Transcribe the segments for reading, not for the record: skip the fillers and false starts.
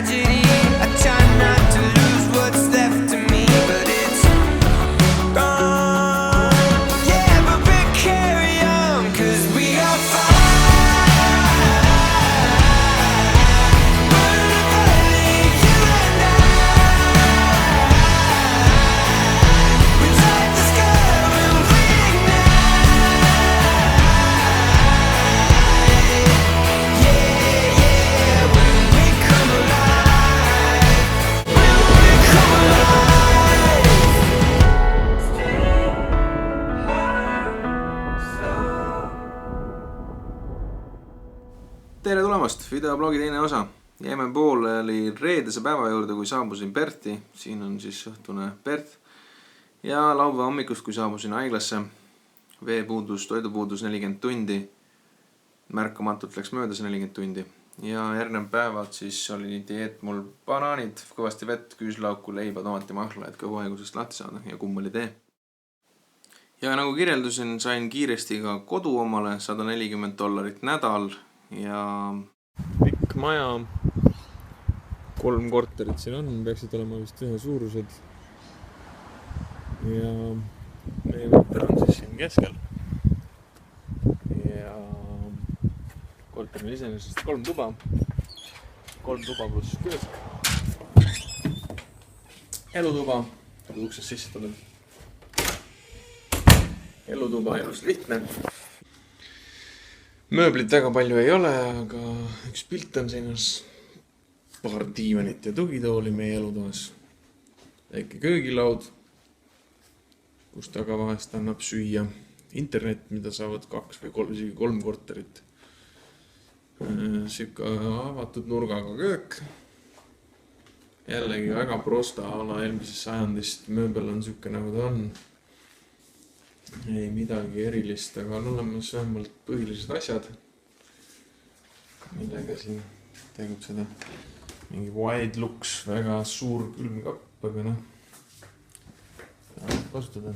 tragedy. I try not to lose what's left of me, but it's gone. Yeah, but we carry on, 'cause we are fine. Tere tulemast, videoblogi teine osa. Jäime pooleli reedese päeva juurde, kui saabusin Perti. Siin on siis õhtune Pert. Ja laupäeva hommikust, kui saabusin haiglasse. Veepuudus, toidupuudus 40 tundi. Märkamatult läks mööda see 40 tundi. Ja järgnev päevad siis oli dieet mul banaanid, kõvasti vett, küüslauku, leiba, tomati, mahla, et kõhuhaigusest lahti saada ja kumm oli tee. Ja nagu kirjeldusin, sain kiiresti ka kodu omale, $140 nädal. Ja pikk maja, 3 korterit siin on, peaksid olema vist ühe suurused. Ja meie korter on siis siin keskel. Ja korter on iseenesest 3 tuba. 3 tuba pluss köök. Elutuba, uksest sisse tuleb. Elutuba, elus lihtne. Mööblit väga palju ei ole, aga üks pilt on seinas, paar diivanit ja tugitooli meie elutoas. Väike köögilaud, kus taga vahest annab süüa. Internet, mida saavad 2 või 3 korterit. Siuke avatud nurgaga köök. Jällegi väga prosta ala eelmisest sajandist. Mööbel on siuke nagu ta on. Ei midagi erilist, aga on olemas vähemalt põhilised asjad, millega siin tegutseda. Mingi wide looks, väga suur külmkapp, aga noh, kasutada.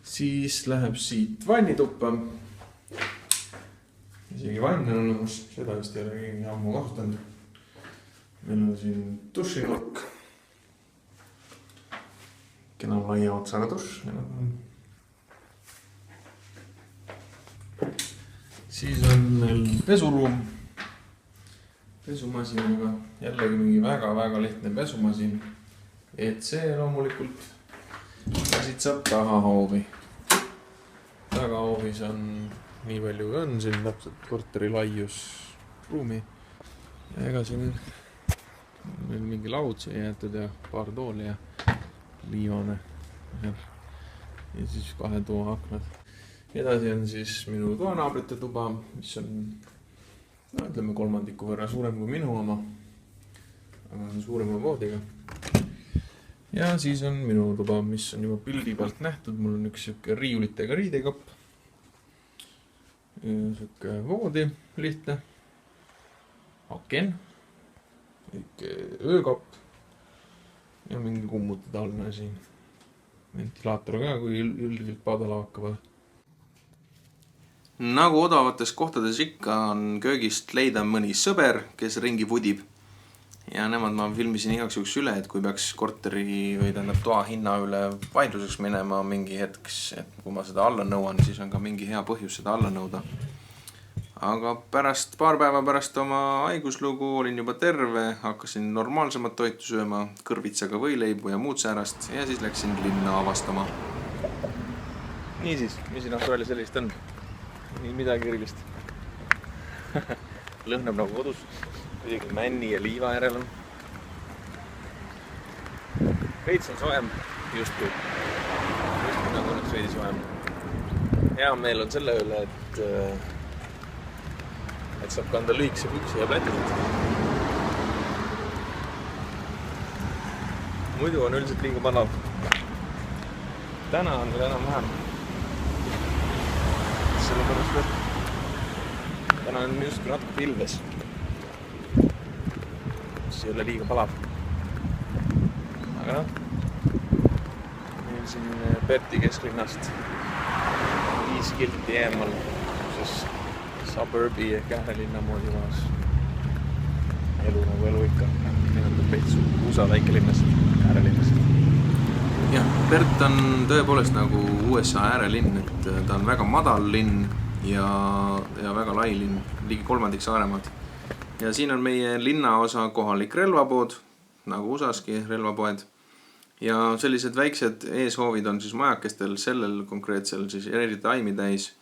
Siis läheb siit vannituppa. Isegi vann on olemas, seda vist ei ole keegi ammu kasutanud. Meil on siin dušinurk. Kena laia otsaga duš. Siis on meil pesuruum. Pesumasiinaga. Jällegi mingi väga lihtne pesumasin. EC loomulikult. Ja siit saab tahahoovi. Tagahoovis on nii palju kui on siin täpselt korteri laius ruumi. Ja ega siin meil mingi laud siia jäetud ja paar tooli ja liivane. Ja siis 2 toa aknad. Edasi on siis minu toanaabrite tuba, mis on, no ütleme, 3 võrra suurem kui minu oma, aga on suurema voodiga. Ja siis on minu tuba, mis on juba pildi pealt nähtud. Mul on üks siuke riiulitega riidekapp. Siuke voodi, lihtne. Aken. Öökapp. Ja mingi kummutataline siin. Ventilaator ka, kui üldiselt padala hakkavad. Nagu odavates kohtades ikka on köögist leida mõni sõber, kes ringi vudib. Ja nemad ma filmisin igaks juhuks üle, et kui peaks korteri või tähendab toa hinna üle vaidluseks minema mingi hetkeks, et kui ma seda alla nõuan, siis on ka mingi hea põhjus seda alla nõuda. Aga paar päeva pärast oma haiguslugu olin juba terve, hakkasin normaalsemat toitu sööma, kõrvitsaga võileibu ja muud säärast ja siis läksin linna avastama. Niisiis, mis siin Austraalia sellist on? Nii midagi erilist. Lõhnab nagu kodus. Kuidagi männi ja liiva järel on. Veits on soem. Justkui nagu oleks veidi soem. Hea meel on selle üle, et saab kanda lühikese püksi ja plätisid. Muidu on üldiselt liiga palav. Täna on veel enam vähem. Sellepärast, et täna on just natuke pilves. See ei ole liiga palav. Aga noh, meil siin Perti kesklinnast 5 kilti eemal, suburbi ehk äärelinna moodi maas. Elu nagu elu ikka. USA väikelinnast, äärelinnast. jah, Perth on tõepoolest nagu USA äärelinn, et ta on väga madal linn ja väga lai linn, ligi 1/3 Saaremaad. Ja siin on meie linnaosa kohalik relvapood, nagu USAski relvapoed. Ja sellised väiksed eeshoovid on siis majakestel, sellel konkreetsel siis eri taimi täis.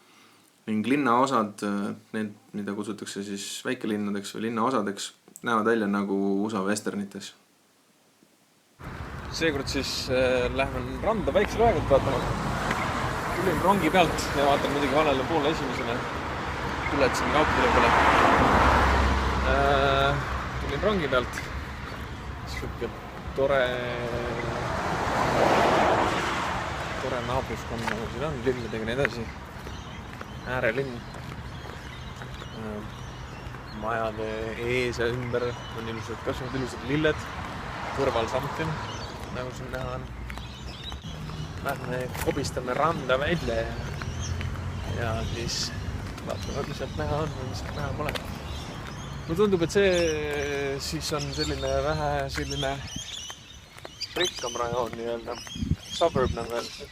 Ning linnaosad, need, mida kutsutakse siis väikelinnadeks või linnaosadeks, näevad välja nagu USA westernites. Seekord siis lähen randa päikseloojangut vaatama. Tulin rongi pealt ja vaatan muidugi valele poole esimesena. Tuletasin kauptile peale. Tulin rongi pealt. Siuke tore naabruskond nagu siin on, lilledega nii edasi. Äärelinn. Majade ees ja ümber on ilusad, kasvanud ilusad lilled. Kõrval samuti, nagu siin näha on. Lähme kobistame randa välja ja siis vaatame, mis sealt näha on või mis sealt näha pole. Mulle tundub, et see siis on selline vähe selline rikkam rajoon nii-öelda, suburb nagu öeldakse,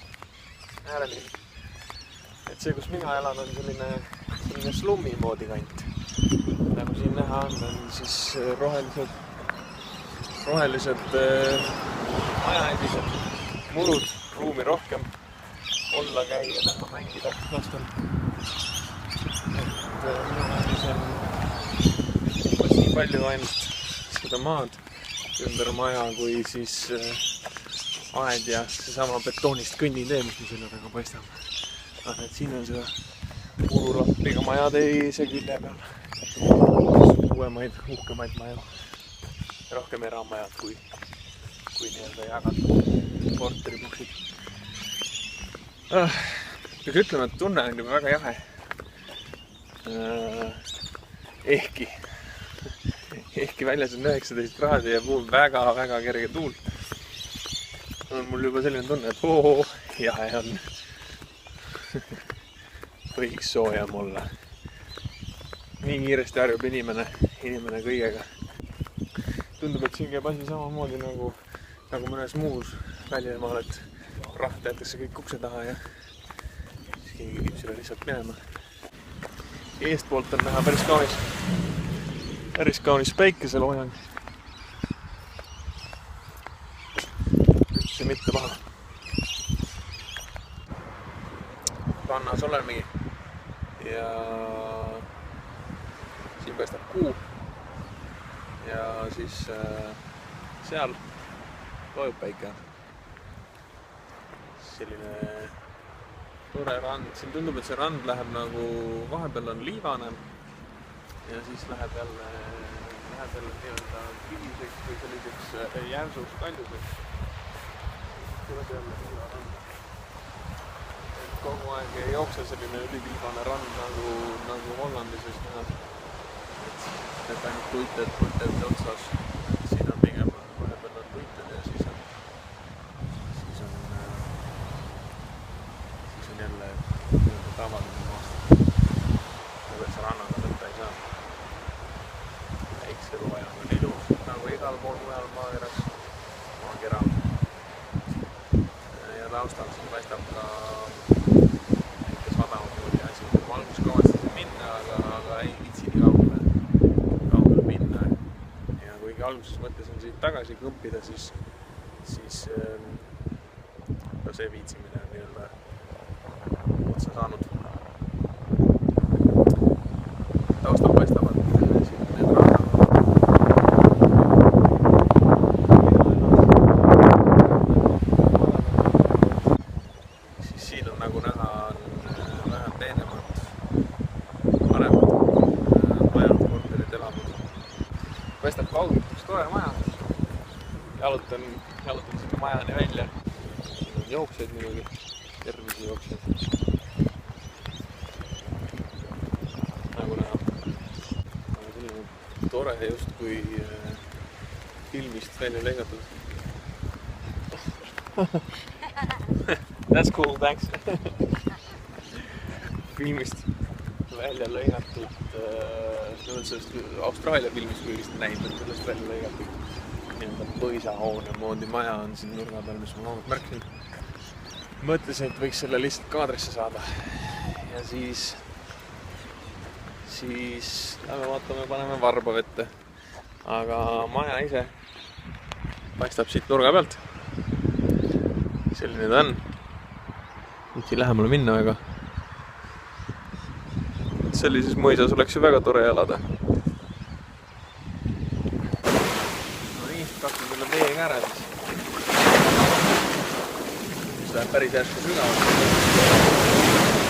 äärelinn. Et see, kus mina elan, on selline slummi moodi kant. Nagu siin näha on siis rohelised majaedised murud, ruumi rohkem olla, käia, näha, mängida lastel. Et minu näilis on umbes nii palju ainult seda maad ümber maja, kui siis aed ja seesama betoonist kõnnitee, mis me selle taga paistab. Et siin on seda mururahviga majade ees ja külje peal. Uuemaid, uhkemaid maju. Rohkem eramajad kui nii-öelda jagatud korteribuksid. Peaks ütlema, et tunne on juba väga jahe. Ehkki väljas on 19 kraadi ja puhub väga kerge tuul. On mul juba selline tunne, et jahe on. Võiks soojem olla. Nii kiiresti harjub inimene kõigega. Tundub, et siin käib asi samamoodi nagu mõnes muus väljamaal, et rahvalt jäetakse kõik ukse taha ja siis keegi viib selle lihtsalt minema. Eestpoolt on näha päris kaunis päikeseloojang. Üldse mitte paha. Rannas olemegi ja siin paistab kuu ja siis seal loojub päike. Selline tore rand, siin tundub, et see rand läheb nagu vahepeal on liivane ja siis läheb jälle nii-öelda kiviseks või selliseks järsuks kaljuseks. Tuleb jälle liivarand. Kogu aeg ei jookse selline üliliivane rand nagu Hollandis näha. Et ainult tuited otsas. Siin on pigem vahepeal on tuited ja siis on jälle tavaline maastik. Nagu et see rannaga võtta ei saa. Päikselooja on ilus, nagu igal pool mujal maakera. Ja taustal siin paistab ka väike sadamamoodi asi. Ma alguses kavatsesin minna, aga ei viitsi nii kaugele minna. Ja kuigi alguses mõtlesin siit tagasi kõmpida, siis ka see viitsimine on nii-öelda otsa saanud. Taustal paistavad siin need rannad. Siis siin on nagu näha vähem peenemad, paremad majad, korterid, elamud. Paistab kaugelt üks tore maja. Jalutan sinna majani välja. Siin on jooksjaid muidugi, tervisi jooksjaid. Nagu näha. Selline tore justkui filmist välja lõigatud. That's cool, thanks. Filmist välja lõigatud, sellest Austraalia filmist või vist näinud, sellest välja lõigatud nii-öelda põhisahoone moodi maja on siin nurga peal, mis ma loomalt märkasin. Mõtlesin, et võiks selle lihtsalt kaadrisse saada. Ja siis lähme vaatame, paneme varba vette. Aga maja ise paistab siit nurga pealt. Selline ta on. Nüüd siin lähemale minna väga. Sellises mõisas oleks ju väga tore elada. No nii, katsun selle veega ära siis. Mis läheb päris järsku sügavalt.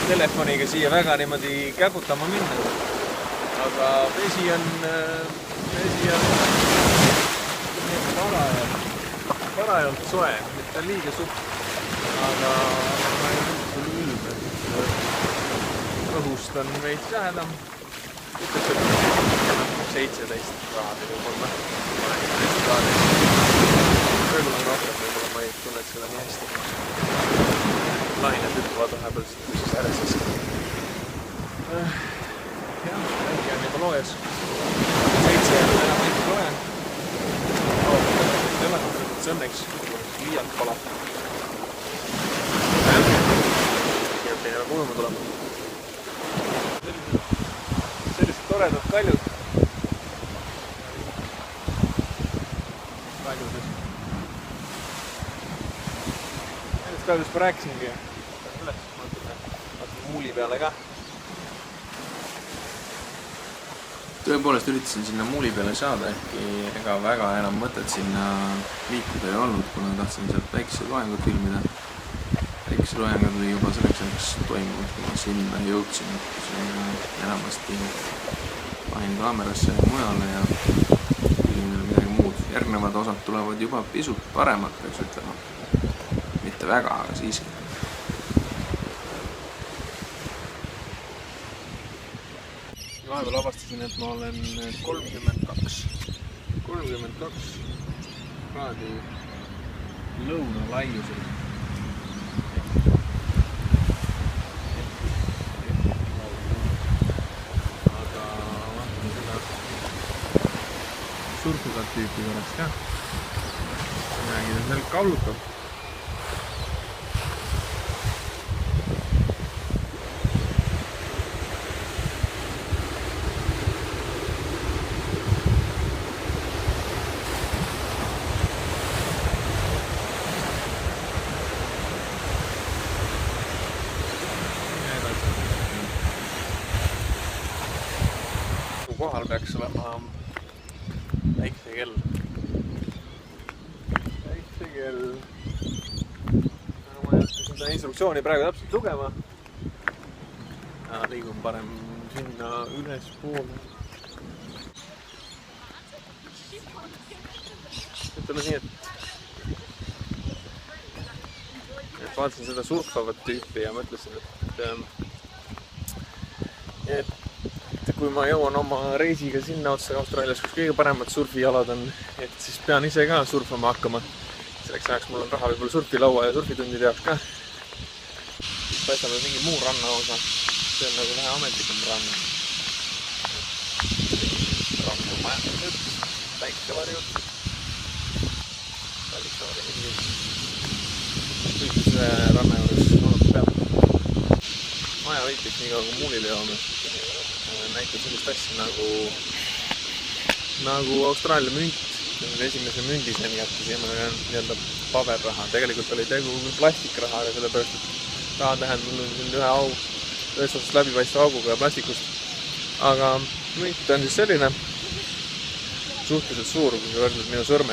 Telefoniga siia väga niimoodi kägutama minna. Aga vesi on parajalt soe, mitte liiga suht. Aga ma ei üldse ülbe. Õhust on veits lähedam. Ütleks, et 17 kraadi võib-olla. 17 kraadi. Võib-olla on rohkem, võib-olla ma ei tunned seda nii hästi. Lained ütlevad vahepeal siis ääres siiski. Jah, äkki on juba loojas. 7 on enam ikka loojan. See õnneks liialt pala. Keeb teine väga kujuma tulema. Sellised toredad kaljud. Kaljudes. Nendest kaljudest ma rääkisingi. Üles vaatame muuli peale ka. Tõepoolest üritasin sinna muuli peale saada, ehkki ega väga enam mõtet sinna liikuda ei olnud, kuna tahtsin sealt väikse loengut filmida. Väikse loengud oli juba selleks ajaks toimunud, kui ma sinna jõudsin, see on enamasti panin kaamerasse mujale ja filmida midagi muud. Järgnevad osad tulevad juba pisut paremad, peaks ütlema. Mitte väga, aga siiski. Vahepeal avastasin, et ma olen 32 kraadi lõuna laiusel. Aga vaatame seda surfukat tüüpi korraks ka. Midagi ta seal kaalutab. Kohal peaks olema väikse kell. Ma ei oska seda instruktsiooni praegu täpselt lugema. Liigun parem sinna üles poole. Ütleme nii, et vaatasin seda surfavat tüüpi ja mõtlesin, et kui ma jõuan oma reisiga sinna otsa Austraalias, kus kõige paremad surfijalad on, et siis pean ise ka surfama hakkama. Selleks ajaks mul on raha võib-olla surfilaua ja surfitundide jaoks ka. Siis paistame mingi muu rannaosa. See on nagu vähe ametlikum rann. Rannu majandused, päikevarjud. Päikevarjud mingi. Kõikise ranna juures olnud peab. Maja võitliks nii kaua kui muulile joome. Näitab sellist asja nagu Austraalia münt. Esimese mündiseni jättisime nii-öelda paberraha. Tegelikult oli tegu plastikrahaga, sellepärast, et raha tähendab siin ühes osas läbipaistva auguga ja plastikust. Aga münt on siis selline suhteliselt suur, kui sa võrdled minu sõrmega,